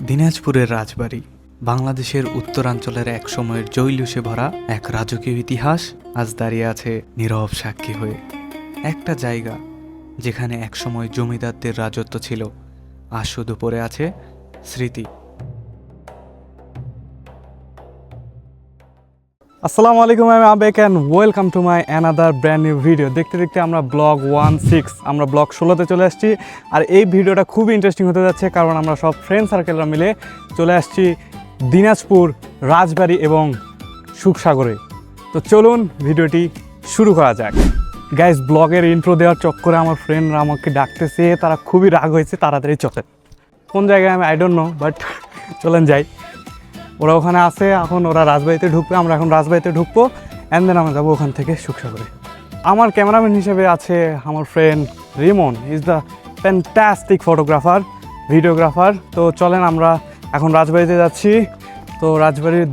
দিনাজপুরের রাজবাড়ি বাংলাদেশের উত্তরাঞ্চলের এক সময়ের জৈলুসে ভরা এক রাজকীয় ইতিহাস আজ দাঁড়িয়ে আছে নীরব সাক্ষী হয়ে। একটা জায়গা যেখানে একসময় জমিদারদের রাজত্ব ছিল, আজ শুধু পড়ে আছে স্মৃতি। আসসালামু আলাইকুম, আমি Abek and welcome to my another brand new video. দেখতে দেখতে আমরা ব্লগ 16 আমরা ব্লগ 16তে চলে আসছি। আর এই ভিডিওটা খুবই ইন্টারেস্টিং হতে যাচ্ছে, কারণ আমরা সব ফ্রেন্ড সার্কেলরা মিলে চলে আসছি দিনাজপুর রাজবাড়ি এবং সুখসাগরে। তো চলুন ভিডিওটি শুরু করা যাক। গাইস, ব্লগের ইন্ট্রো দেওয়ার চক্করে আমার ফ্রেন্ডরা আমাকে ডাকতেছে, তারা খুবই রাগ হয়েছে। তাড়াতাড়ি চলে কোন জায়গায় আমি আই ডোন্ট নো, বাট চলেন যাই। ওরা ওখানে আছে, এখন ওরা রাজবাড়িতে ঢুকবে, আমরা এখন রাজবাড়িতে ঢুকবো, অ্যান্ড দেন আমরা যাবো ওখান থেকে সুখসাগরে। আমার ক্যামেরাম্যান হিসেবে আছে আমার friend Rimon, is the fantastic photographer, videographer. তো চলেন আমরা এখন রাজবাড়িতে যাচ্ছি। তো রাজবাড়ির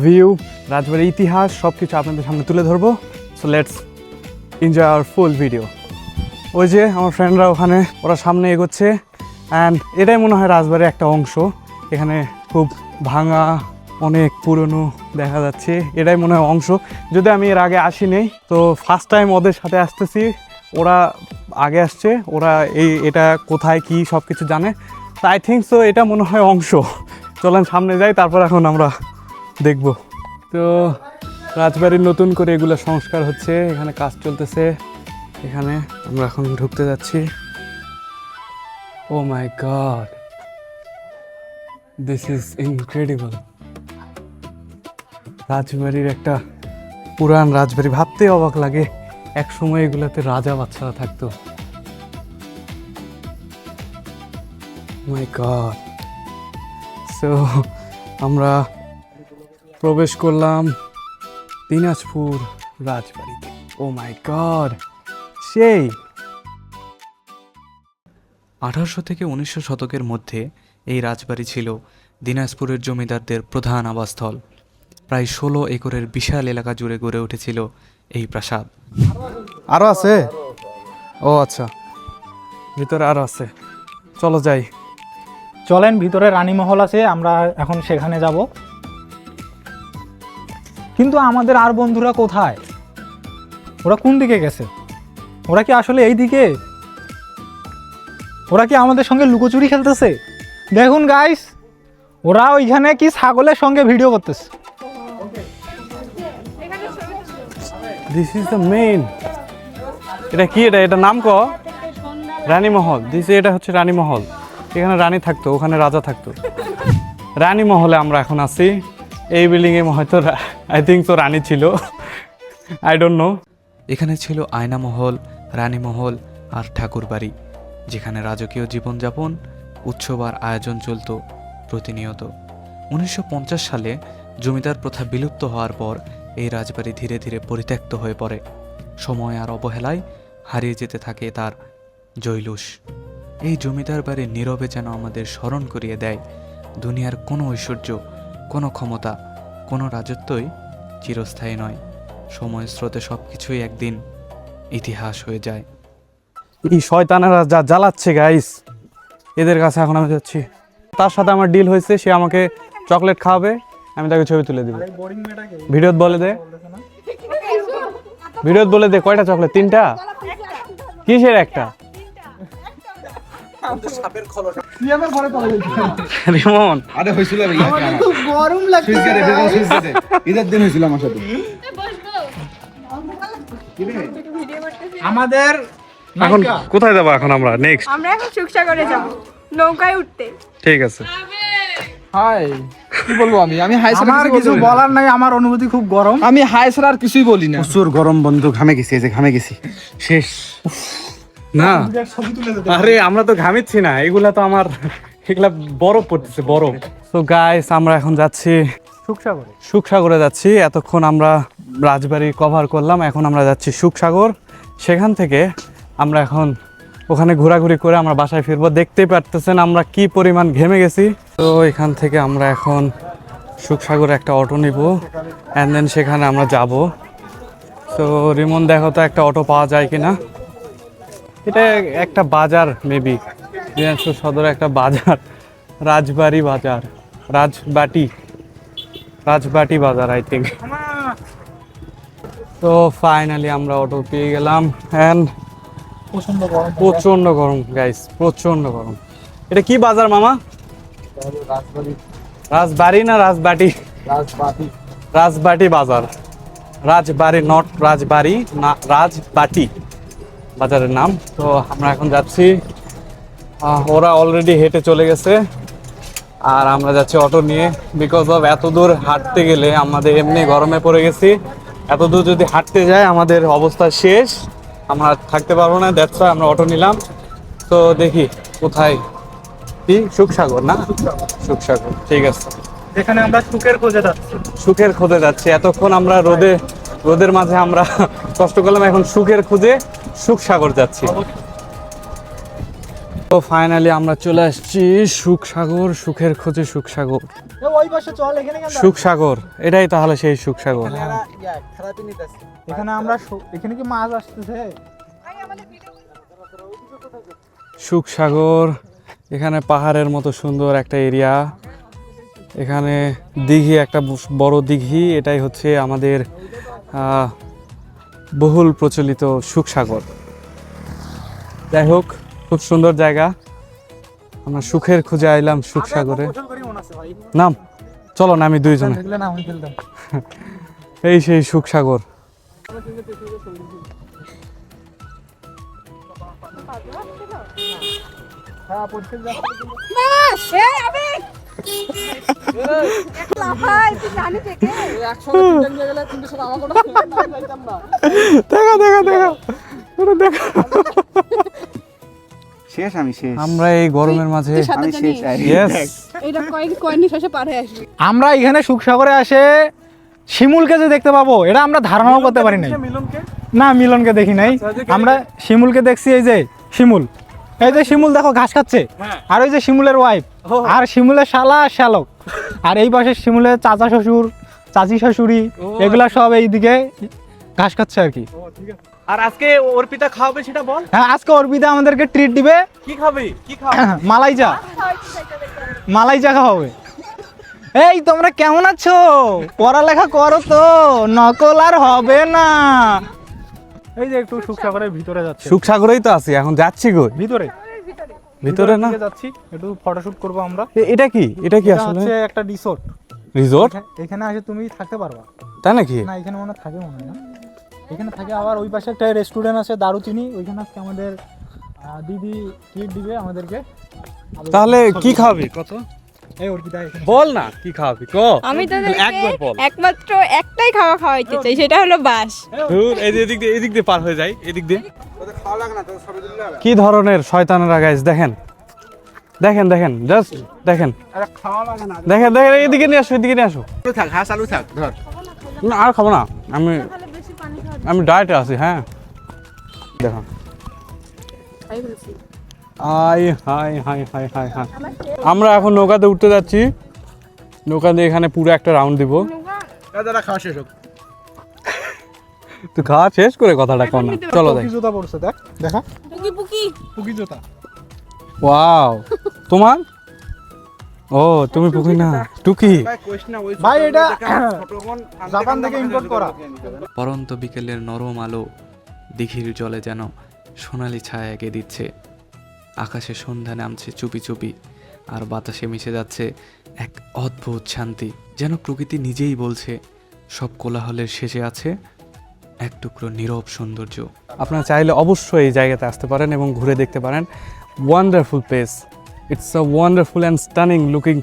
ভিউ, রাজবাড়ির ইতিহাস সব কিছু আপনাদের সামনে তুলে ধরবো। So let's enjoy our full video. ওই যে আমার ফ্রেন্ডরা ওখানে, ওরা সামনে এগোচ্ছে, অ্যান্ড এটাই মনে হয় রাজবাড়ির একটা অংশ। এখানে খুব ভাঙা, অনেক পুরনো দেখা যাচ্ছে, এটাই মনে হয় অংশ। যদি আমি এর আগে আসিনি, তো ফার্স্ট টাইম ওদের সাথে আসতেছি। ওরা আগে আসছে, ওরা এটা কোথায় কি সব কিছু জানে। তো আই থিঙ্ক সো এটা মনে হয় অংশ। চলেন সামনে যাই, তারপর এখন আমরা দেখব। তো রাজবাড়ির নতুন করে এগুলো সংস্কার হচ্ছে, এখানে কাজ চলতেছে। এখানে আমরা এখন ঢুকতে যাচ্ছি। ও মাই গড, দিস ইজ ইনক্রেডিবল। রাজবাড়ির একটা পুরান রাজবাড়ি, ভাবতে অবাক লাগে এক সময় এগুলাতে রাজা বাচ্চারা থাকতো। মাই গড। সো আমরা প্রবেশ করলাম দিনাজপুর রাজবাড়িতে। ও মাই গড, সেই 1800 থেকে 1900 শতকের মধ্যে এই রাজবাড়ি ছিল দিনাজপুরের জমিদারদের প্রধান আবাসস্থল। প্রায় 16 একরের বিশাল এলাকা জুড়ে গড়ে উঠেছিল এই প্রাসাদ। আরও আছে? ও আচ্ছা, ভিতরে আরও আছে, চলো যাই। চলেন, ভিতরে রানীমহল আছে, আমরা এখন সেখানে যাব। কিন্তু আমাদের আর বন্ধুরা কোথায়? ওরা কোন দিকে গেছে? ওরা কি আসলে এই দিকে? ওরা কি আমাদের সঙ্গে লুকোচুরি খেলতেছে? দেখুন গাইস, ওরা ওইখানে কি ছাগলের সঙ্গে ভিডিও করতেছে। This is the main. এটা কি? এটা নাম ক? রানীমহল। এটা হচ্ছে রানীমহল। এখানে রানী থাকতো, ওখানে রাজা থাকতো। রানীমহলে আমরা এখন আছি। এই বিল্ডিংয়ে হয়তো আই থিঙ্ক তো রানী ছিল, আই ডোন্ট নো। এখানে ছিল আয়নামহল, রানীমহল আর ঠাকুরবাড়ি, যেখানে রাজকীয় জীবনযাপন, উৎসব আর আয়োজন চলত প্রতিনিয়ত। 1950 সালে জমিদার প্রথা বিলুপ্ত হওয়ার পর এই রাজবাড়ি ধীরে ধীরে পরিত্যক্ত হয়ে পড়ে। সময় আর অবহেলায় হারিয়ে যেতে থাকে তার জৈলুস। এই জমিদার বাড়ি নীরবে যেন আমাদের স্মরণ করিয়ে দেয়, দুনিয়ার কোনো ঐশ্বর্য, কোনো ক্ষমতা, কোনো রাজত্বই চিরস্থায়ী নয়। সময়ের স্রোতে সব কিছুই একদিন ইতিহাস হয়ে যায়। এই শয়তানেরা যা জ্বালাচ্ছে গাইস, এদের কাছে এখন আমি যাচ্ছি। তার সাথে আমার ডিল হয়েছে, সে আমাকে চকলেট খাওয়াবে, আমি তাকে ছবি তুলে দিব। ভিডিওত বলে দে, ভিডিওত বলে দে কয়টা চকলেট? 3টা? কিসের একটা? রিমন, আরে হইছিল খুব গরম লাগছে, ঈদের দিন হইছিল আমার সাথে। আমাদের এখন কোথায় যাবো? এখন আমরা নেক্সট আমরা এখন সুখসাগরে যাব নৌকায় উঠতে। ঠিক আছে। হাই, কি বলবো আমি হাই ছাড়া আমার কিছু বলার নাই, আমার অনুভূতি খুব গরম। আমি হাই ছাড়া আর কিছুই বলি না। প্রচুর গরম বন্ধু, ঘামে গেছি, এই যে ঘামে গেছি শেষ। না আরে আমরা তো ঘামিচ্ছি না, এগুলা তো আমার, এগুলা বরফ পড়তেছে, বরফ। তো গাইস, আমরা এখন যাচ্ছি সুখসাগরে যাচ্ছি। এতক্ষণ আমরা রাজবাড়ি কভার করলাম, এখন আমরা যাচ্ছি সুখসাগর। সেখান থেকে আমরা এখন ওখানে ঘোরাঘুরি করে আমরা বাসায় ফিরবো। দেখতেই পারতেছেন আমরা কি পরিমাণ ঘেমে গেছি। তো এখান থেকে আমরা এখন সুখসাগরে একটা অটো নিব, অ্যান্ড দেন সেখানে আমরা যাব। তো রিমন, দেখো তো একটা অটো পাওয়া যায় কিনা। এটা একটা বাজার, মেবি দিনাজপুর সদরে একটা বাজার, রাজবাড়ি বাজার, রাজবাটি বাজার আই থিঙ্ক। তো ফাইনালি আমরা অটো পেয়ে গেলাম অ্যান্ড প্রচন্ড গরম গাইস, প্রচন্ড গরম। এটা কি বাজার মামা? রাজবাড়ি না রাজবাটি? রাজবাটি বাজার, রাজবাড়ি নট রাজবাড়ি না, রাজবাটি বাজারের নাম। তো আমরা এখন যাচ্ছি, ওরা অলরেডি হেঁটে চলে গেছে আর আমরা যাচ্ছি অটো নিয়ে। বিকজ অফ এত দূর হাঁটতে গেলে আমাদের এমনি গরমে পড়ে গেছি, এত দূর যদি হাঁটতে যাই আমাদের অবস্থা শেষ, আমরা থাকতে পারবো না। দ্যাটস ওয়াই আমরা অটো নিলাম। তো দেখি কোথায়, কি সুখসাগর না? সুখসাগর, ঠিক আছে। এখানে আমরা সুখের খোঁজে যাচ্ছি। সুখের খোঁজে যাচ্ছি। এতক্ষণ আমরা রোদের মাঝে আমরা কষ্ট করলাম, এখন সুখের খোঁজে সুখসাগর যাচ্ছি। তো ফাইনালি আমরা চলে আসছি সুখসাগর, সুখের খোঁজে সুখসাগর। ওই পাশে চল, এখানে কেন? সুখসাগর, এটাই তাহলে সেই সুখসাগর। এখানে আমরা এখানে কি মাছ আসতেছে? সুখসাগর, এখানে পাহাড়ের মতো সুন্দর একটা এরিয়া, এখানে দিঘি, একটা বড় দিঘি, এটাই হচ্ছে আমাদের বহুল প্রচলিত সুখসাগর। যাই হোক, খুব সুন্দর জায়গা। আমরা সুখের খুঁজে আইলাম সুখসাগরে। নাম চলো না, আমি দুইজনে, এই সেই সুখসাগর। শেষ, আমি শেষ। আমরা এই গরমের মাঝে আমি শেষ। আমরা এখানে সুখসাগরে আসে শিমুলকে যে দেখতে পাবো এটা আমরা ধারণাও করতে পারি নাই। না, মিলনকে দেখি নাই। আমরা শিমুলকে দেখছি, এই যে শিমুল, এই যে শিমুল দেখো ঘাস খাচ্ছে, আর ওই যে শিমুলের ওয়াইফ, আর শিমুলের শালা শ্যালক, আর এই পাশে শিমুলের চাচা শ্বশুর, চাচি শাশুড়ি, এগুলা সব এইদিকে ঘাস খাচ্ছে আর কি। আর আজকে অর্পিতা খাওয়াবে সেটা বল। হ্যাঁ, আজকে অর্পিতা আমাদেরকে ট্রিট দিবে। কি খাবে? কি খাবে? মালাই চা খাওয়াবে। এই তোমরা কেমন আছো? পড়ালেখা করো তো, নকল আর হবে না। এই যে একটু সুখসাগরের ভিতরে যাচ্ছে। সুখসাগরেই তো আছি, এখন যাচ্ছি কই? ভিতরে না, যাচ্ছি, একটু ফটোশুট করবো আমরা। এটা কি? এটা কি এটা আসলে? হচ্ছে একটা রিসোর্ট। রিসোর্ট? এখানে আসে তুমি থাকতে পারবা। তাই নাকি? না, এখানে মনে থাকে, মনে হয় না এখানে থাকে। আবার ওই পাশে একটা রেস্টুরেন্ট আছে দারুচিনি, ওইখানে আজকে আমাদের দিদি ট্রিট দিবে আমাদেরকে। তাহলে কি খাবি? কত? এই অর্পিতা এখানে বল না কি খাবি, ক। আমি তো একবার বল। একমাত্র একটাই খাওয়া খাওয়াইতে চাই, সেটা হলো বাস। দূর, এই যে এদিক দিয়ে পার হয়ে যাই, এদিক দিয়ে। কি ধরনের শয়তানেরা গাইস, দেখেন দেখেন দেখেন, জাস্ট দেখেন দেখেন দেখেন, এদিকে নিয়ে আসো, এদিকে নিয়ে আসো। থাক, হ্যাঁ চালু থাক, ধর। না, আর খাবো না, আমি ডায়েটে আছি। হ্যাঁ দেখো, high high high high high high. আমরা এখন নৌকাতে উঠতে যাচ্ছি, নৌকাতে এখানে পুরো একটা রাউন্ড দিব। দাদা খাওয়া শেষ হোক। তুই খাওয়া শেষ করে কথাটা কর না, চলো যাই। জুতা পড়ছে, দেখ দেখা, পুকি পুকি জুতা। ওয়াও, তোমার? ও, তুমি পুকি না, টুকি। ভাই এটা জাপান থেকে ইম্পোর্ট করা। পরন্ত বিকেলের নরম আলো দিঘির জলে যেন সোনালি ছায়া এঁকে দিচ্ছে। আকাশে সন্ধ্যা নামছে চুপি চুপি, আর বাতাসে মিশে যাচ্ছে এক অদ্ভুত শান্তি, যেন প্রকৃতি নিজেই বলছে সব কোলাহলের শেষে আছে এক টুকরো নীরব সৌন্দর্য। আপনারা চাইলে অবশ্যই এই জায়গাতে আসতে পারেন এবং ঘুরে দেখতে পারেন। Wonderful place, it's a wonderful and stunning looking,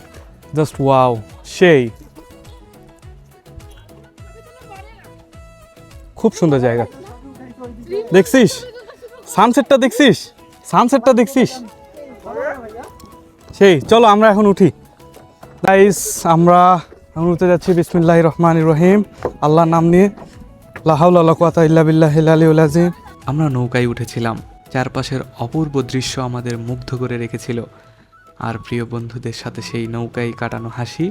just wow, সেই খুব সুন্দর জায়গা। দেখছিস সানসেটটা, দেখছিস সানসেটটা, দেখছিস সেই। চলো আমরা এখন উঠি গাইস, আমরা এখন উঠতে যাচ্ছি। বিসমিল্লাহির রহমানির রহিম, আল্লাহর নাম নিয়ে। লা হাওলা ওয়ালা কুওয়াতা ইল্লা বিল্লাহিল আলিয়্যিল আযীম। আমরা নৌকায় উঠেছিলাম, চারপাশের অপূর্ব দৃশ্য আমাদের মুগ্ধ করে রেখেছিল, আর প্রিয় বন্ধুদের সাথে সেই নৌকায় কাটানো হাসি,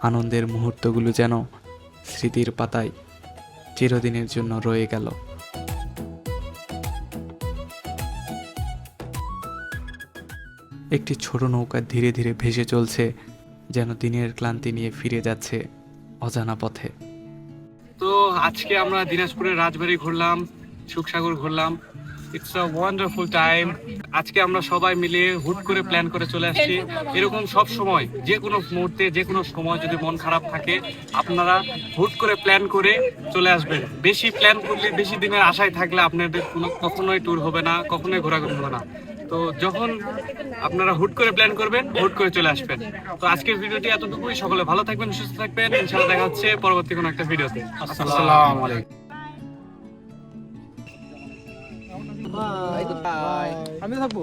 আনন্দের মুহূর্তগুলো যেন স্মৃতির পাতায় চিরদিনের জন্য রয়ে গেল। একটি ছোট নৌকা ধীরে ধীরে ভেসে চলছে, যেন দিনের ক্লান্তি নিয়ে ফিরে যাচ্ছে অজানা পথে। তো আজকে আমরা দিনাজপুরের রাজবাড়ি ঘুরলাম, সুখসাগর ঘুরলাম। It's a wonderful time. আজকে আমরা সবাই মিলে হুট করে প্ল্যান করে চলে আসছি। এরকম সব সময় যে কোনো মুহূর্তে যে কোনো সময় যদি মন খারাপ থাকে, আপনারা হুট করে প্ল্যান করে চলে আসবেন। বেশি প্ল্যান করলে, বেশি দিনের আশায় থাকলে আপনাদের কখনোই ট্যুর হবে না, কখনোই ঘোরাঘুরি হবে না। তো যখন আপনারা হুট করে প্ল্যান করবেন, হুট করে চলে আসবেন। তো আজকের ভিডিওটি এতটুকুই। সকলে ভালো থাকবেন, সুস্থ থাকবেন। ইনশাআল্লাহ দেখা হচ্ছে পরবর্তী কোনো একটা ভিডিওতে। আসসালামু আলাইকুম। আমি থাকবো